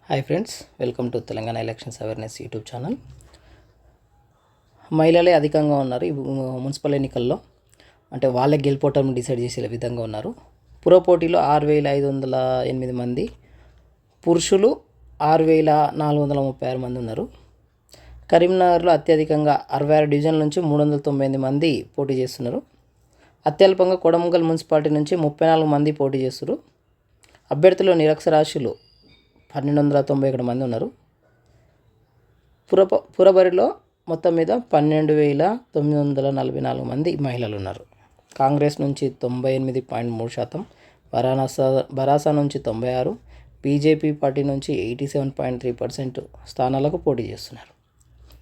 Hi friends, welcome to Telangana elections awareness YouTube channel. మహిళలే అధికంగా ఉన్నారు ఈ మున్సిపల్ ఎన్నికల్లో. అంటే వాళ్ళే గెలుపోవటం డిసైడ్ చేసే విధంగా ఉన్నారు. పుర పోటీలో 6,508 మంది, పురుషులు 6,436 మంది ఉన్నారు. కరీంనగర్లో అత్యధికంగా 66 డివిజన్ల నుంచి 398 మంది పోటీ చేస్తున్నారు. అత్యల్పంగా కొడంగల్ మున్సిపాలిటీ నుంచి 34 మంది పోటీ చేస్తున్నారు. అభ్యర్థులు నిరక్షరాస్యులు 1,291 మంది ఉన్నారు. పురబరిలో మొత్తం మీద 12,944 మంది మహిళలు ఉన్నారు. కాంగ్రెస్ నుంచి 98.3%, భరాసా నుంచి 96%, బీజేపీ పార్టీ నుంచి 87.3% స్థానాలకు పోటీ చేస్తున్నారు.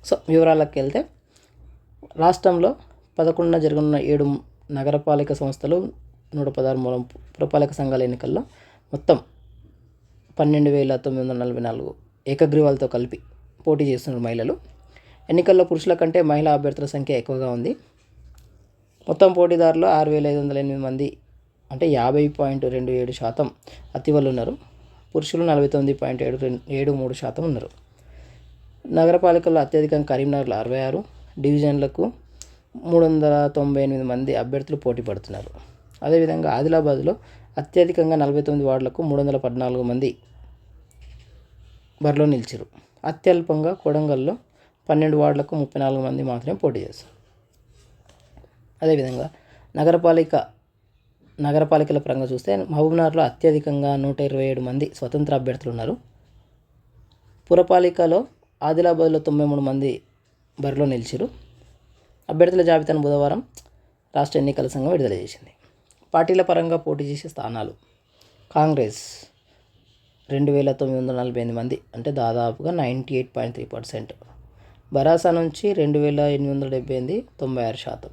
సో వివరాలకు వెళ్తే, రాష్ట్రంలో 11న జరగనున్న 7 నగరపాలిక సంస్థలు 116 పురపాలక సంఘాల ఎన్నికల్లో మొత్తం 12,944 ఏకగ్రీవాలతో కలిపి పోటీ చేస్తున్నారు మహిళలు. ఎన్నికల్లో పురుషుల కంటే మహిళా అభ్యర్థుల సంఖ్య ఎక్కువగా ఉంది. మొత్తం పోటీదారులు 6,508 మంది, అంటే 50.27% అతివలు ఉన్నారు. పురుషులు 49.73% ఉన్నారు. నగరపాలికల్లో అత్యధికంగా కరీంనగర్లో 66 డివిజన్లకు 398 మంది అభ్యర్థులు పోటీ పడుతున్నారు. అదేవిధంగా ఆదిలాబాద్లో అత్యధికంగా 49 వార్డులకు 314 మంది బరిలో నిలిచారు. అత్యల్పంగా కొడంగల్లో 12 వార్డులకు 34 మంది మాత్రమే పోటీ చేస్తారు. అదేవిధంగా నగరపాలికల పరంగా చూస్తే మహబూబ్నగర్లో అత్యధికంగా 127 మంది స్వతంత్ర అభ్యర్థులు ఉన్నారు. పురపాలికలో ఆదిలాబాద్లో 93 మంది బరిలో నిలిచారు. అభ్యర్థుల జాబితాను బుధవారం రాష్ట్ర ఎన్నికల సంఘం విడుదల చేసింది. పార్టీల పరంగా పోటీ చేసే స్థానాలు: కాంగ్రెస్ 2,948 మంది, అంటే దాదాపుగా 98.3%. భరాసా నుంచి 2,878, 96%.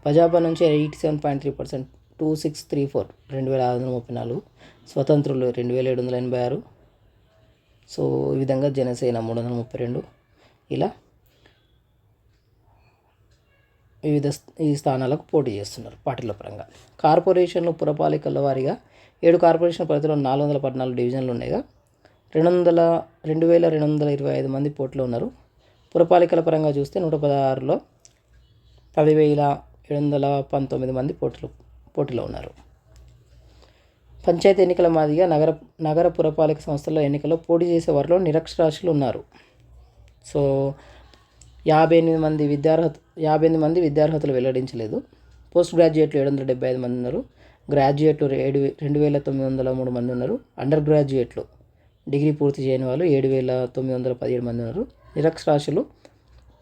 భాజపా నుంచి 87.3%, 2634, 2,634. స్వతంత్రులు 2,786. సో ఈ విధంగా జనసేన 332. ఇలా ఈ స్థానాలకు పోటీ చేస్తున్నారు పార్టీల పరంగా. కార్పొరేషన్లు పురపాలికల వారీగా 7 కార్పొరేషన్ పరిధిలో 414 డివిజన్లు ఉన్నాయిగా 2,225 మంది పోటీలో ఉన్నారు. పురపాలికల పరంగా చూస్తే 116లో 10,719 మంది పోటీలో ఉన్నారు. పంచాయతీ ఎన్నికల మాదిరిగా నగర పురపాలిక సంస్థల ఎన్నికల్లో పోటీ చేసే వారిలో నిరక్షరాస్యులు ఉన్నారు. సో 58 మంది విద్యార్హతలు వెల్లడించలేదు. పోస్ట్ గ్రాడ్యుయేట్లు 775 మంది ఉన్నారు. గ్రాడ్యుయేట్లు 2,903 మంది ఉన్నారు. అండర్ గ్రాడ్యుయేట్లు డిగ్రీ పూర్తి చేయని వాళ్ళు 7,917 మంది ఉన్నారు. నిరక్షరాస్యులు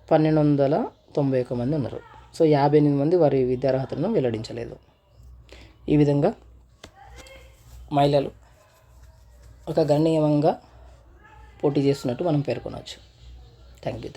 1,291 మంది ఉన్నారు. సో 58 మంది వారి విద్యార్హతలను వెల్లడించలేదు. ఈ విధంగా మహిళలు ఒక గణనీయంగా పోటీ చేస్తున్నట్టు మనం పేర్కొనవచ్చు. Thank you.